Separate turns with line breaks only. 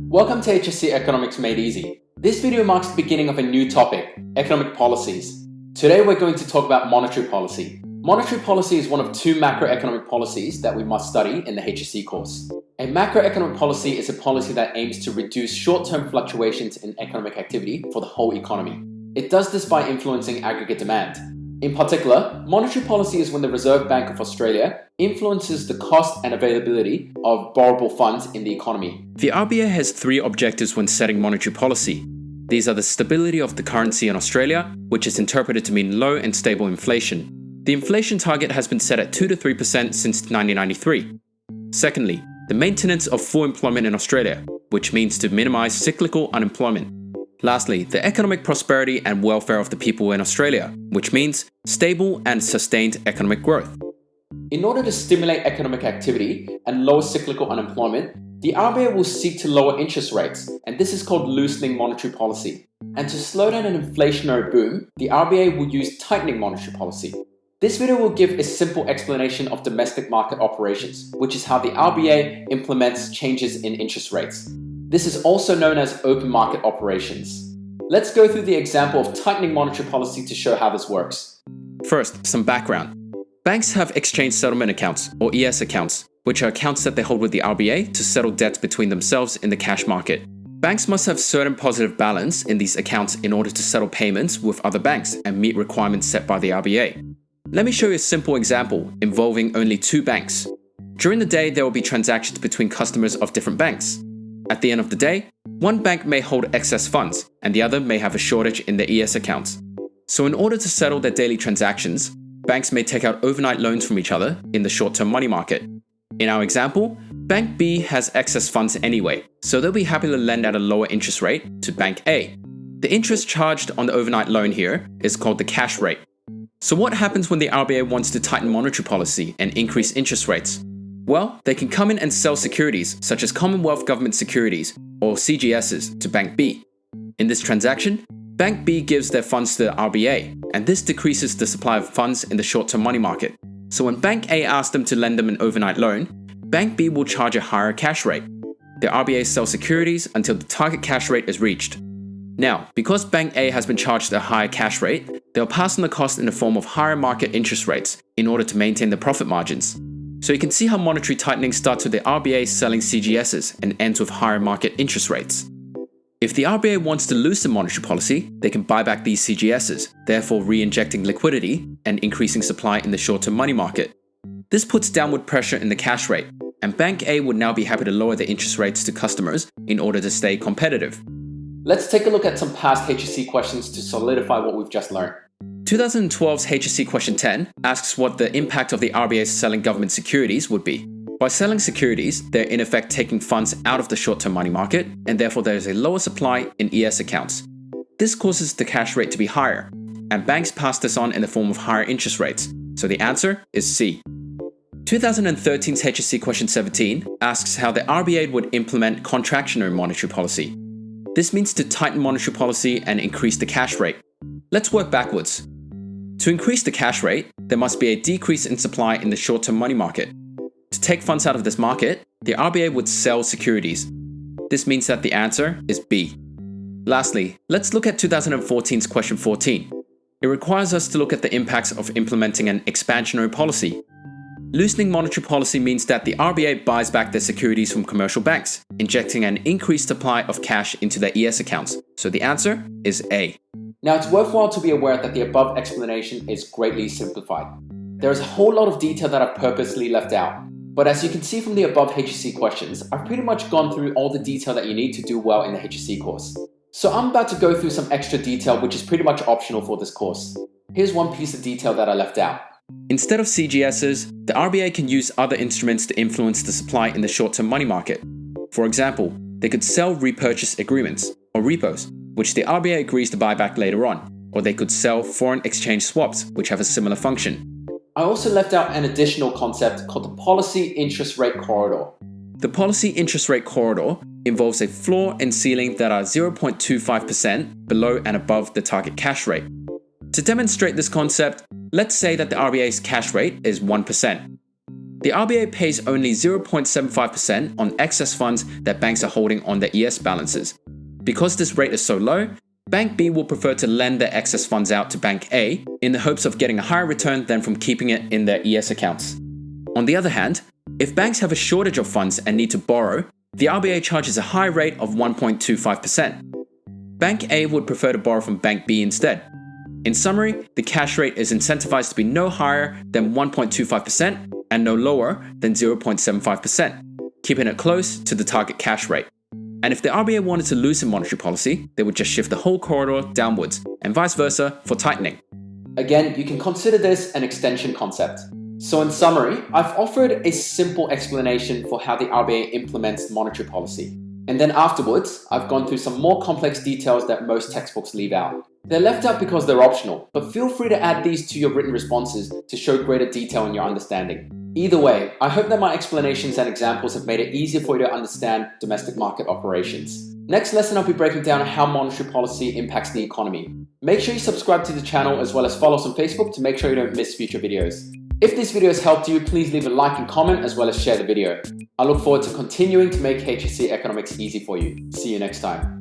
Welcome to HSC Economics Made Easy. This video marks the beginning of a new topic, economic policies. Today we're going to talk about monetary policy. Monetary policy is one of two macroeconomic policies that we must study in the HSC course. A macroeconomic policy is a policy that aims to reduce short-term fluctuations in economic activity for the whole economy. It does this by influencing aggregate demand. In particular, monetary policy is when the Reserve Bank of Australia influences the cost and availability of borrowable funds in the economy.
The RBA has three objectives when setting monetary policy. These are the stability of the currency in Australia, which is interpreted to mean low and stable inflation. The inflation target has been set at 2 to 3% since 1993. Secondly, the maintenance of full employment in Australia, which means to minimize cyclical unemployment. Lastly, the economic prosperity and welfare of the people in Australia, which means stable and sustained economic growth.
In order to stimulate economic activity and lower cyclical unemployment, the RBA will seek to lower interest rates, and this is called loosening monetary policy. And to slow down an inflationary boom, the RBA will use tightening monetary policy. This video will give a simple explanation of domestic market operations, which is how the RBA implements changes in interest rates. This is also known as open market operations. Let's go through the example of tightening monetary policy to show how this works.
First, some background. Banks have exchange settlement accounts, or ES accounts, which are accounts that they hold with the RBA to settle debts between themselves in the cash market. Banks must have certain positive balance in these accounts in order to settle payments with other banks and meet requirements set by the RBA. Let me show you a simple example involving only two banks. During the day, there will be transactions between customers of different banks. At the end of the day, one bank may hold excess funds and the other may have a shortage in their ES accounts. So in order to settle their daily transactions, banks may take out overnight loans from each other in the short-term money market. In our example, Bank B has excess funds anyway, so they'll be happy to lend at a lower interest rate to Bank A. The interest charged on the overnight loan here is called the cash rate. So what happens when the RBA wants to tighten monetary policy and increase interest rates? Well, they can come in and sell securities such as Commonwealth Government Securities or CGSs to Bank B. In this transaction, Bank B gives their funds to the RBA, and this decreases the supply of funds in the short-term money market. So when Bank A asks them to lend them an overnight loan, Bank B will charge a higher cash rate. The RBA sells securities until the target cash rate is reached. Now, because Bank A has been charged a higher cash rate, they'll pass on the cost in the form of higher market interest rates in order to maintain the profit margins. So you can see how monetary tightening starts with the RBA selling CGSs and ends with higher market interest rates. If the RBA wants to loosen monetary policy, they can buy back these CGSs, therefore re-injecting liquidity and increasing supply in the short-term money market. This puts downward pressure in the cash rate, and Bank A would now be happy to lower the interest rates to customers in order to stay competitive.
Let's take a look at some past HSC questions to solidify what we've just learned.
2012's HSC question 10 asks what the impact of the RBA selling government securities would be. By selling securities, they're in effect taking funds out of the short-term money market, and therefore there is a lower supply in ES accounts. This causes the cash rate to be higher, and banks pass this on in the form of higher interest rates. So the answer is C. 2013's HSC question 17 asks how the RBA would implement contractionary monetary policy. This means to tighten monetary policy and increase the cash rate. Let's work backwards. To increase the cash rate, there must be a decrease in supply in the short-term money market. To take funds out of this market, the RBA would sell securities. This means that the answer is B. Lastly, let's look at 2014's question 14. It requires us to look at the impacts of implementing an expansionary policy. Loosening monetary policy means that the RBA buys back their securities from commercial banks, injecting an increased supply of cash into their ES accounts. So the answer is A.
Now, it's worthwhile to be aware that the above explanation is greatly simplified. There is a whole lot of detail that I've purposely left out. But as you can see from the above HSC questions, I've pretty much gone through all the detail that you need to do well in the HSC course. So I'm about to go through some extra detail which is pretty much optional for this course. Here's one piece of detail that I left out.
Instead of CGSs, the RBA can use other instruments to influence the supply in the short-term money market. For example, they could sell repurchase agreements, or repos, which the RBA agrees to buy back later on, or they could sell foreign exchange swaps, which have a similar function.
I also left out an additional concept called the policy interest rate corridor.
The policy interest rate corridor involves a floor and ceiling that are 0.25% below and above the target cash rate. To demonstrate this concept, let's say that the RBA's cash rate is 1%. The RBA pays only 0.75% on excess funds that banks are holding on their ES balances. Because this rate is so low, Bank B will prefer to lend their excess funds out to Bank A in the hopes of getting a higher return than from keeping it in their ES accounts. On the other hand, if banks have a shortage of funds and need to borrow, the RBA charges a high rate of 1.25%. Bank A would prefer to borrow from Bank B instead. In summary, the cash rate is incentivized to be no higher than 1.25% and no lower than 0.75%, keeping it close to the target cash rate. And if the RBA wanted to loosen monetary policy, they would just shift the whole corridor downwards, and vice versa for tightening.
Again, you can consider this an extension concept. So in summary, I've offered a simple explanation for how the RBA implements monetary policy. And then afterwards, I've gone through some more complex details that most textbooks leave out. They're left out because they're optional, but feel free to add these to your written responses to show greater detail in your understanding. Either way, I hope that my explanations and examples have made it easier for you to understand domestic market operations. Next lesson, I'll be breaking down how monetary policy impacts the economy. Make sure you subscribe to the channel as well as follow us on Facebook to make sure you don't miss future videos. If this video has helped you, please leave a like and comment as well as share the video. I look forward to continuing to make HSC Economics easy for you. See you next time.